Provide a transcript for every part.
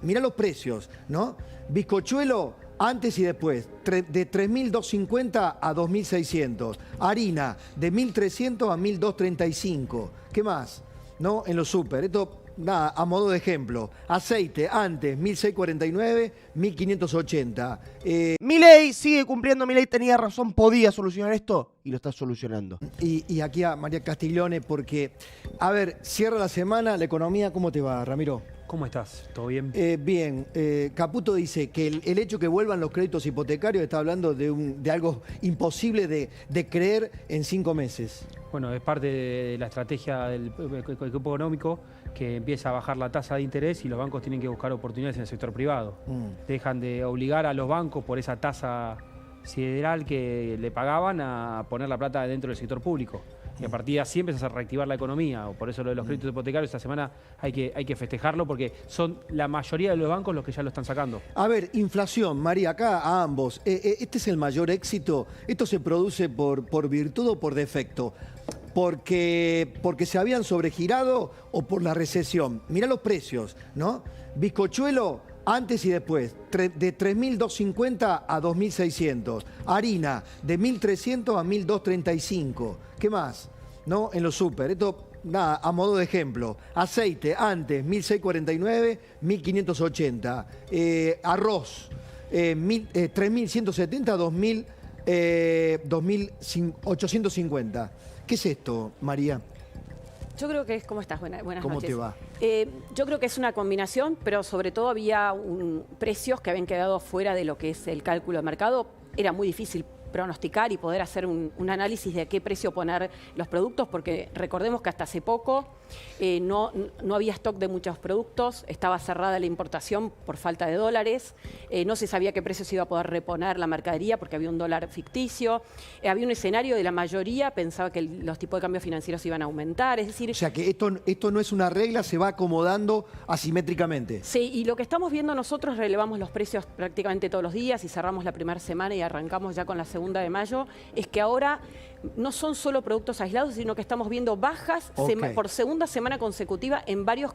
Mirá los precios, ¿no? Bizcochuelo antes y después, de 3.250 a 2.600. Harina, de 1.300 a 1.235. ¿Qué más? ¿No? En los súper. Esto, nada, a modo de ejemplo. Aceite, antes, 1.649, 1.580. Milei sigue cumpliendo, Milei tenía razón, podía solucionar esto y lo está solucionando. Y aquí a María Castiglione, porque, a ver, cierra la semana, la economía, ¿cómo te va, Ramiro? ¿Cómo estás? ¿Todo bien? Bien, Caputo dice que el hecho que vuelvan los créditos hipotecarios está hablando de algo imposible de creer en 5 meses. Bueno, es parte de la estrategia del equipo económico que empieza a bajar la tasa de interés y los bancos tienen que buscar oportunidades en el sector privado. Dejan de obligar a los bancos por esa tasa sideral que le pagaban a poner la plata dentro del sector público. Y a partir de así empiezas a reactivar la economía. Por eso lo de los créditos hipotecarios esta semana hay que festejarlo porque son la mayoría de los bancos los que ya lo están sacando. A ver, inflación, María, acá a ambos. ¿Este es el mayor éxito? ¿Esto se produce por virtud o por defecto? Porque se habían sobregirado o por la recesión. Mirá los precios, ¿no? Bizcochuelo antes y después, de 3.250 a 2.600. Harina, de 1.300 a 1.235. ¿Qué más? ¿No? En los súper. Esto, nada, a modo de ejemplo. Aceite, antes, 1.649, 1.580. Arroz, 3.170 a 2.850. ¿Qué es esto, María? Yo creo que es... ¿Cómo estás? Buenas noches. ¿Cómo te va? Yo creo que es una combinación, pero sobre todo había precios que habían quedado fuera de lo que es el cálculo de mercado. Era muy difícil pronosticar y poder hacer un análisis de a qué precio poner los productos, porque recordemos que hasta hace poco no había stock de muchos productos, estaba cerrada la importación por falta de dólares, no se sabía qué precio se iba a poder reponer la mercadería porque había un dólar ficticio, había un escenario de la mayoría, pensaba que los tipos de cambio financieros iban a aumentar, es decir... O sea que esto no es una regla, se va acomodando asimétricamente. Sí, y lo que estamos viendo nosotros, relevamos los precios prácticamente todos los días y cerramos la primera semana y arrancamos ya con la segunda de mayo, es que ahora no son solo productos aislados, sino que estamos viendo bajas por segunda semana consecutiva en varios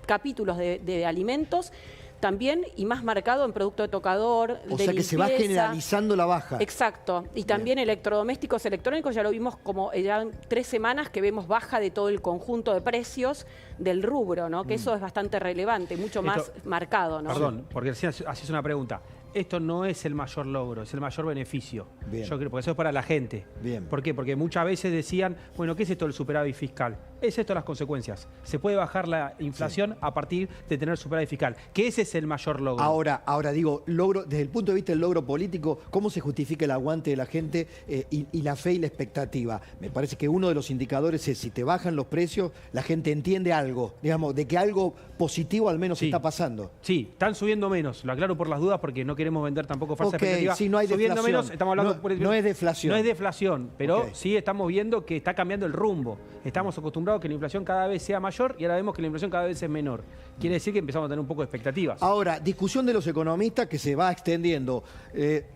capítulos de alimentos, también y más marcado en producto de tocador, o sea que se va generalizando la baja. Exacto, y también electrodomésticos electrónicos, ya lo vimos como ya en 3 semanas que vemos baja de todo el conjunto de precios del rubro, ¿no? Que eso es bastante relevante, mucho más marcado, ¿no? Perdón, porque así es una pregunta. Esto no es el mayor logro, es el mayor beneficio. Bien. Yo creo, porque eso es para la gente. Bien. ¿Por qué? Porque muchas veces decían, bueno, ¿qué es esto del superávit fiscal? Es esto las consecuencias. Se puede bajar la inflación a partir de tener superávit fiscal, que ese es el mayor logro. Ahora digo, logro, desde el punto de vista del logro político, ¿cómo se justifica el aguante de la gente y la fe y la expectativa? Me parece que uno de los indicadores es si te bajan los precios, la gente entiende algo, digamos, de que algo positivo al menos está pasando. Sí, están subiendo menos, lo aclaro por las dudas porque no queremos vender tampoco falsa expectativa. Sí, no hay subiendo deflación. menos, estamos hablando no es deflación. No es deflación, pero sí estamos viendo que está cambiando el rumbo. Estamos acostumbrados a que la inflación cada vez sea mayor y ahora vemos que la inflación cada vez es menor. Quiere decir que empezamos a tener un poco de expectativas. Ahora, discusión de los economistas que se va extendiendo.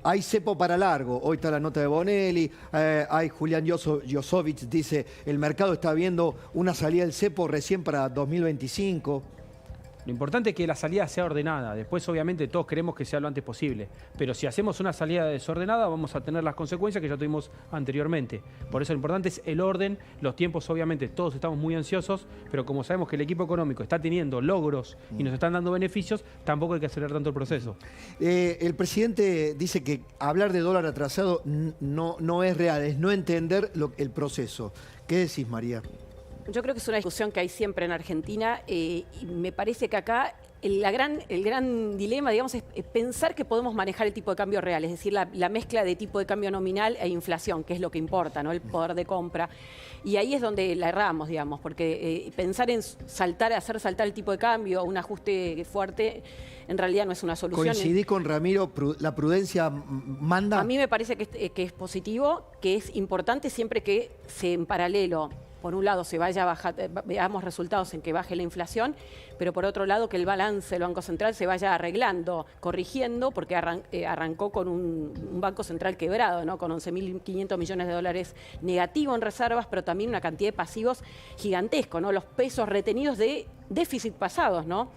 Hay cepo para largo. Hoy está la nota de Bonelli. Hay Julián Josovich, dice, el mercado está viendo una salida del cepo recién para 2025. Lo importante es que la salida sea ordenada. Después, obviamente, todos queremos que sea lo antes posible. Pero si hacemos una salida desordenada, vamos a tener las consecuencias que ya tuvimos anteriormente. Por eso lo importante es el orden, los tiempos, obviamente, todos estamos muy ansiosos, pero como sabemos que el equipo económico está teniendo logros y nos están dando beneficios, tampoco hay que acelerar tanto el proceso. El presidente dice que hablar de dólar atrasado no es real, es no entender el proceso. ¿Qué decís, María? Yo creo que es una discusión que hay siempre en Argentina y me parece que acá el gran dilema, digamos, es pensar que podemos manejar el tipo de cambio real, es decir, la mezcla de tipo de cambio nominal e inflación, que es lo que importa, ¿no? El poder de compra. Y ahí es donde la erramos, digamos, porque pensar en hacer saltar el tipo de cambio, un ajuste fuerte, en realidad no es una solución. ¿Coincidís con Ramiro? ¿La prudencia manda? A mí me parece que es positivo, que es importante siempre que en paralelo, por un lado, veamos resultados en que baje la inflación, pero por otro lado, que el balance del Banco Central se vaya arreglando, corrigiendo, porque arrancó con un Banco Central quebrado, ¿no? Con 11.500 millones de dólares negativo en reservas, pero también una cantidad de pasivos gigantesco, ¿no? Los pesos retenidos de déficit pasados, ¿no?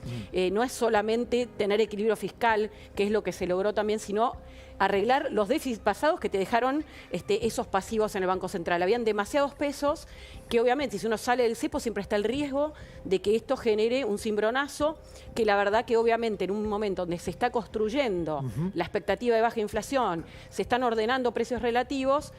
No es solamente tener equilibrio fiscal, que es lo que se logró también, sino arreglar los déficits pasados que te dejaron esos pasivos en el Banco Central. Habían demasiados pesos que obviamente si uno sale del cepo siempre está el riesgo de que esto genere un cimbronazo, que la verdad que obviamente en un momento donde se está construyendo la expectativa de baja inflación, se están ordenando precios relativos,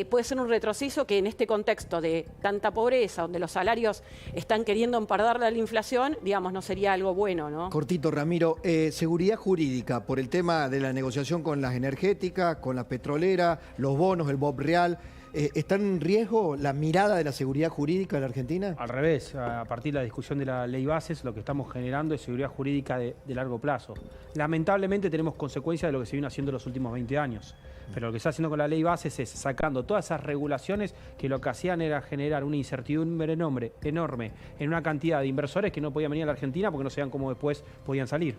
puede ser un retroceso que en este contexto de tanta pobreza, donde los salarios están queriendo empardarle a la inflación, digamos, no sería algo bueno, ¿no? Cortito, Ramiro. Seguridad jurídica por el tema de la negociación con las energéticas, con la petrolera, los bonos, el BOP real. ¿Está en riesgo la mirada de la seguridad jurídica en la Argentina? Al revés, a partir de la discusión de la ley bases, lo que estamos generando es seguridad jurídica de largo plazo. Lamentablemente tenemos consecuencias de lo que se vino haciendo en los últimos 20 años. Pero lo que está haciendo con la ley bases es sacando todas esas regulaciones que lo que hacían era generar una incertidumbre enorme en una cantidad de inversores que no podían venir a la Argentina porque no sabían cómo después podían salir.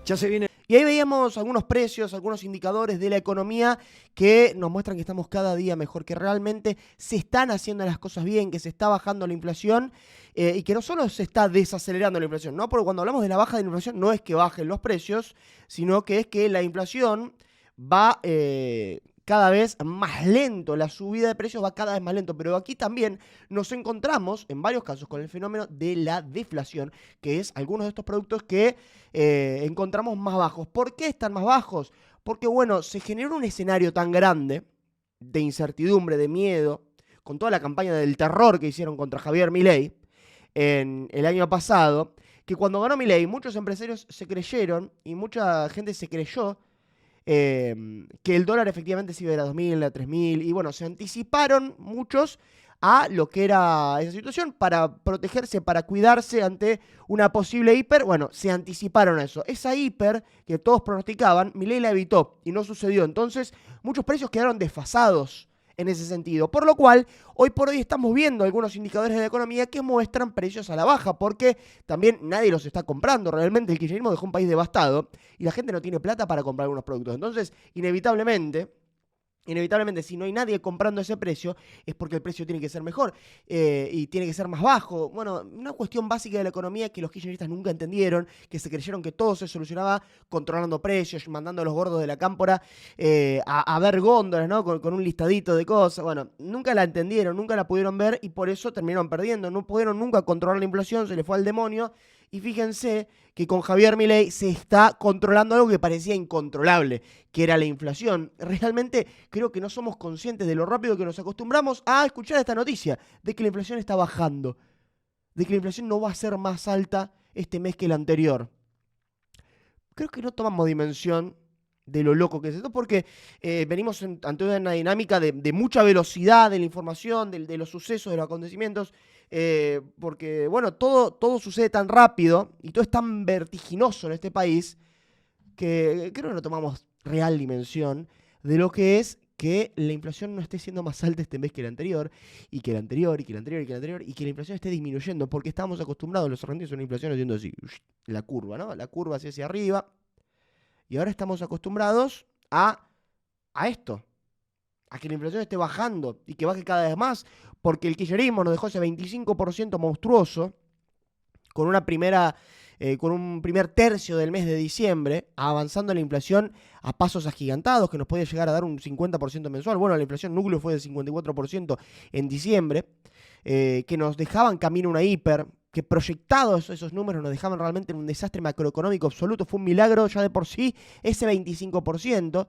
Ya se viene. Y ahí veíamos algunos precios, algunos indicadores de la economía que nos muestran que estamos cada día mejor, que realmente se están haciendo las cosas bien, que se está bajando la inflación y que no solo se está desacelerando la inflación, ¿no? Porque cuando hablamos de la baja de la inflación no es que bajen los precios, sino que es que la inflación va cada vez más lento, la subida de precios va cada vez más lento, pero aquí también nos encontramos en varios casos con el fenómeno de la deflación, que es algunos de estos productos que encontramos más bajos. ¿Por qué están más bajos? Porque, bueno, se generó un escenario tan grande de incertidumbre, de miedo, con toda la campaña del terror que hicieron contra Javier Milei en el año pasado, que cuando ganó Milei muchos empresarios se creyeron y mucha gente se creyó que el dólar efectivamente se iba a ir a 2.000, a 3.000, y bueno, se anticiparon muchos a lo que era esa situación para protegerse, para cuidarse ante una posible hiper. Bueno, se anticiparon a eso. Esa hiper que todos pronosticaban, Milei la evitó y no sucedió. Entonces, muchos precios quedaron desfasados en ese sentido. Por lo cual, hoy por hoy estamos viendo algunos indicadores de la economía que muestran precios a la baja, porque también nadie los está comprando. Realmente el kirchnerismo dejó un país devastado y la gente no tiene plata para comprar algunos productos. Entonces, inevitablemente, si no hay nadie comprando ese precio, es porque el precio tiene que ser mejor y tiene que ser más bajo. Bueno, una cuestión básica de la economía que los kirchneristas nunca entendieron, que se creyeron que todo se solucionaba controlando precios, mandando a los gordos de la cámpora a ver góndolas, ¿no? Con un listadito de cosas. Bueno, nunca la entendieron, nunca la pudieron ver y por eso terminaron perdiendo. No pudieron nunca controlar la inflación, se les fue al demonio. Y fíjense que con Javier Milei se está controlando algo que parecía incontrolable, que era la inflación. Realmente creo que no somos conscientes de lo rápido que nos acostumbramos a escuchar esta noticia, de que la inflación está bajando, de que la inflación no va a ser más alta este mes que el anterior. Creo que no tomamos dimensión de lo loco que es esto, porque venimos ante una dinámica de mucha velocidad de la información, de los sucesos, de los acontecimientos, porque, bueno, todo sucede tan rápido y todo es tan vertiginoso en este país que creo que no tomamos real dimensión de lo que es que la inflación no esté siendo más alta este mes que el anterior, y que el anterior, y que el anterior, y que el anterior, y que la inflación esté disminuyendo, porque estábamos acostumbrados los argentinos a una inflación haciendo así, la curva, ¿no? La curva hacia arriba. Y ahora estamos acostumbrados a esto, a que la inflación esté bajando y que baje cada vez más, porque el kirchnerismo nos dejó ese 25% monstruoso con un primer tercio del mes de diciembre, avanzando la inflación a pasos agigantados, que nos podía llegar a dar un 50% mensual. Bueno, la inflación núcleo fue del 54% en diciembre, que nos dejaban camino a una hiper, que proyectados esos números nos dejaban realmente en un desastre macroeconómico absoluto. Fue un milagro ya de por sí ese 25%.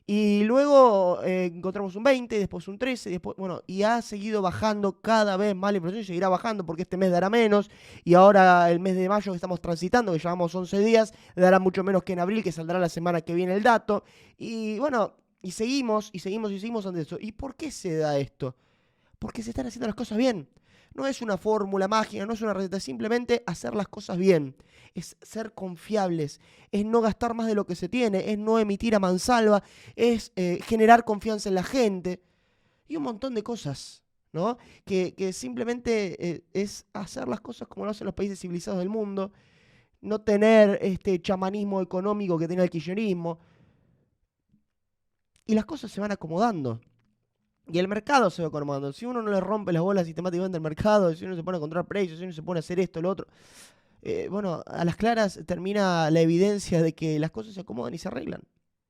Y luego encontramos un 20, después un 13, después, bueno, y ha seguido bajando cada vez más la inflación y seguirá bajando porque este mes dará menos. Y ahora el mes de mayo que estamos transitando, que llevamos 11 días, dará mucho menos que en abril, que saldrá la semana que viene el dato. Y bueno, y seguimos ante eso. ¿Y por qué se da esto? Porque se están haciendo las cosas bien. No es una fórmula mágica, no es una receta, simplemente hacer las cosas bien. Es ser confiables, es no gastar más de lo que se tiene, es no emitir a mansalva, es generar confianza en la gente y un montón de cosas, ¿no? Que simplemente es hacer las cosas como lo hacen los países civilizados del mundo, no tener este chamanismo económico que tiene el kirchnerismo. Y las cosas se van acomodando. Y el mercado se va acomodando. Si uno no le rompe las bolas sistemáticamente al mercado, si uno se pone a controlar precios, si uno se pone a hacer esto, lo otro, bueno, a las claras termina la evidencia de que las cosas se acomodan y se arreglan,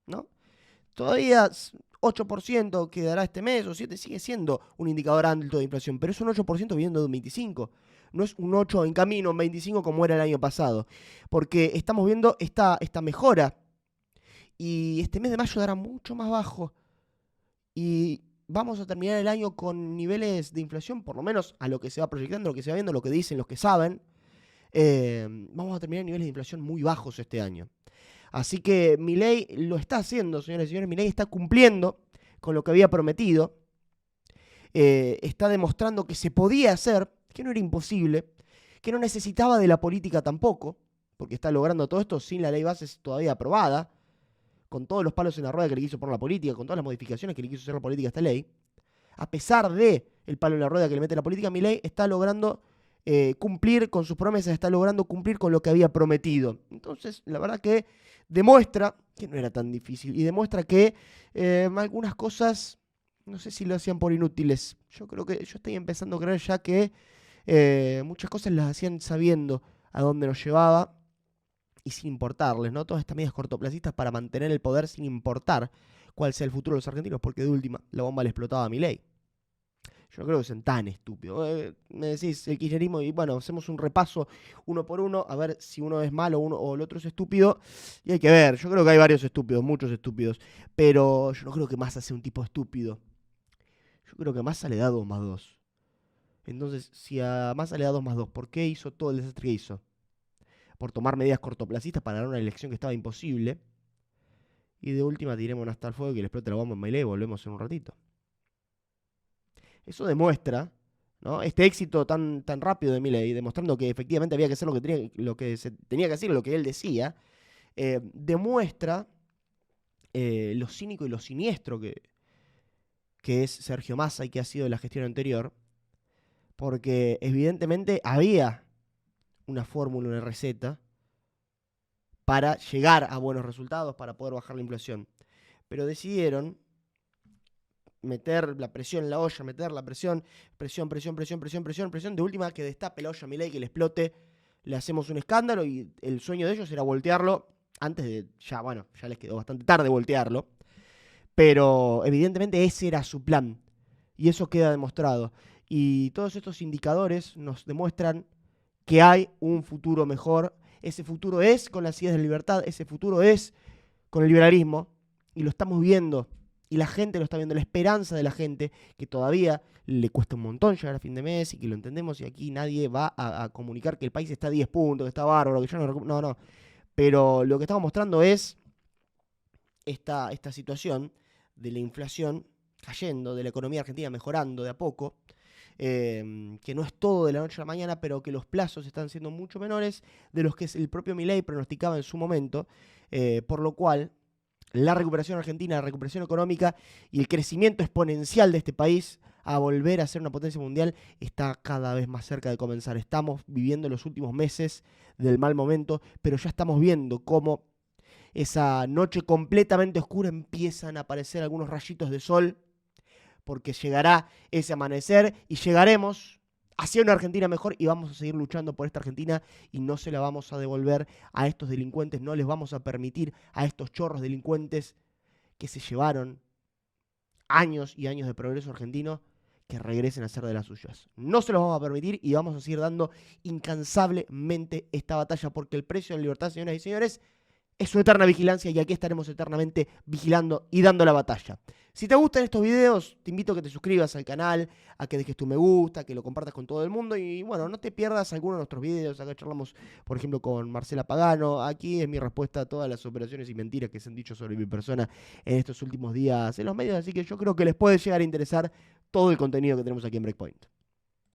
¿no? Todavía 8% que dará este mes, o 7%, sigue siendo un indicador alto de inflación, pero es un 8% viniendo de un 25%. No es un 8 en camino, un 25 como era el año pasado. Porque estamos viendo esta mejora. Y este mes de mayo dará mucho más bajo. Y vamos a terminar el año con niveles de inflación, por lo menos a lo que se va proyectando, lo que se va viendo, lo que dicen los que saben. Vamos a terminar niveles de inflación muy bajos este año. Así que Milei lo está haciendo, señores y señores. Milei está cumpliendo con lo que había prometido. Está demostrando que se podía hacer, que no era imposible, que no necesitaba de la política tampoco, porque está logrando todo esto sin la ley base todavía aprobada, con todos los palos en la rueda que le quiso poner la política, con todas las modificaciones que le quiso hacer la política a esta ley. A pesar de el palo en la rueda que le mete la política, Milei está logrando cumplir con sus promesas, está logrando cumplir con lo que había prometido. Entonces, la verdad que demuestra que no era tan difícil y demuestra que algunas cosas, no sé si lo hacían por inútiles. Yo creo que yo estoy empezando a creer ya que muchas cosas las hacían sabiendo a dónde nos llevaba y sin importarles, ¿no? Todas estas medidas cortoplacistas para mantener el poder sin importar cuál sea el futuro de los argentinos, porque de última la bomba le explotaba a Milei. Yo no creo que sean tan estúpidos. Me decís el kirchnerismo y bueno, hacemos un repaso uno por uno a ver si uno es malo o el otro es estúpido. Y hay que ver, yo creo que hay varios estúpidos, muchos estúpidos. Pero yo no creo que Massa sea un tipo estúpido. Yo creo que a Massa le da 2 más 2. Entonces, si a Massa le da 2 más 2, ¿por qué hizo todo el desastre que hizo? Por tomar medidas cortoplacistas para ganar una elección que estaba imposible. Y de última tiremos hasta el fuego y que le explote la bomba en Milei y volvemos en un ratito. Eso demuestra, ¿no?, este éxito tan rápido de Milei, demostrando que efectivamente había que hacer lo que se tenía que hacer, lo que él decía, demuestra lo cínico y lo siniestro que es Sergio Massa y que ha sido la gestión anterior, porque evidentemente había una fórmula, una receta para llegar a buenos resultados, para poder bajar la inflación, pero decidieron meter la presión en la olla, meter la presión, de última que destape la olla a Milei, que le explote, le hacemos un escándalo y el sueño de ellos era voltearlo antes de, ya les quedó bastante tarde voltearlo, pero evidentemente ese era su plan y eso queda demostrado y todos estos indicadores nos demuestran que hay un futuro mejor. Ese futuro es con las ideas de libertad, ese futuro es con el liberalismo y lo estamos viendo. Y la gente lo está viendo, la esperanza de la gente, que todavía le cuesta un montón llegar a fin de mes y que lo entendemos y aquí nadie va a comunicar que el país está a 10 puntos, que está bárbaro, que yo no. Pero lo que estamos mostrando es esta situación de la inflación cayendo, de la economía argentina mejorando de a poco, que no es todo de la noche a la mañana, pero que los plazos están siendo mucho menores de los que el propio Milei pronosticaba en su momento, por lo cual la recuperación argentina, la recuperación económica y el crecimiento exponencial de este país a volver a ser una potencia mundial está cada vez más cerca de comenzar. Estamos viviendo los últimos meses del mal momento, pero ya estamos viendo cómo esa noche completamente oscura empiezan a aparecer algunos rayitos de sol, porque llegará ese amanecer y llegaremos hacia una Argentina mejor y vamos a seguir luchando por esta Argentina y no se la vamos a devolver a estos delincuentes, no les vamos a permitir a estos chorros delincuentes que se llevaron años y años de progreso argentino que regresen a ser de las suyas. No se los vamos a permitir y vamos a seguir dando incansablemente esta batalla porque el precio de la libertad, señoras y señores, es su eterna vigilancia y aquí estaremos eternamente vigilando y dando la batalla. Si te gustan estos videos, te invito a que te suscribas al canal, a que dejes tu me gusta, a que lo compartas con todo el mundo y bueno, no te pierdas alguno de nuestros videos. Acá charlamos, por ejemplo, con Marcela Pagano. Aquí es mi respuesta a todas las operaciones y mentiras que se han dicho sobre mi persona en estos últimos días en los medios, así que yo creo que les puede llegar a interesar todo el contenido que tenemos aquí en Breakpoint.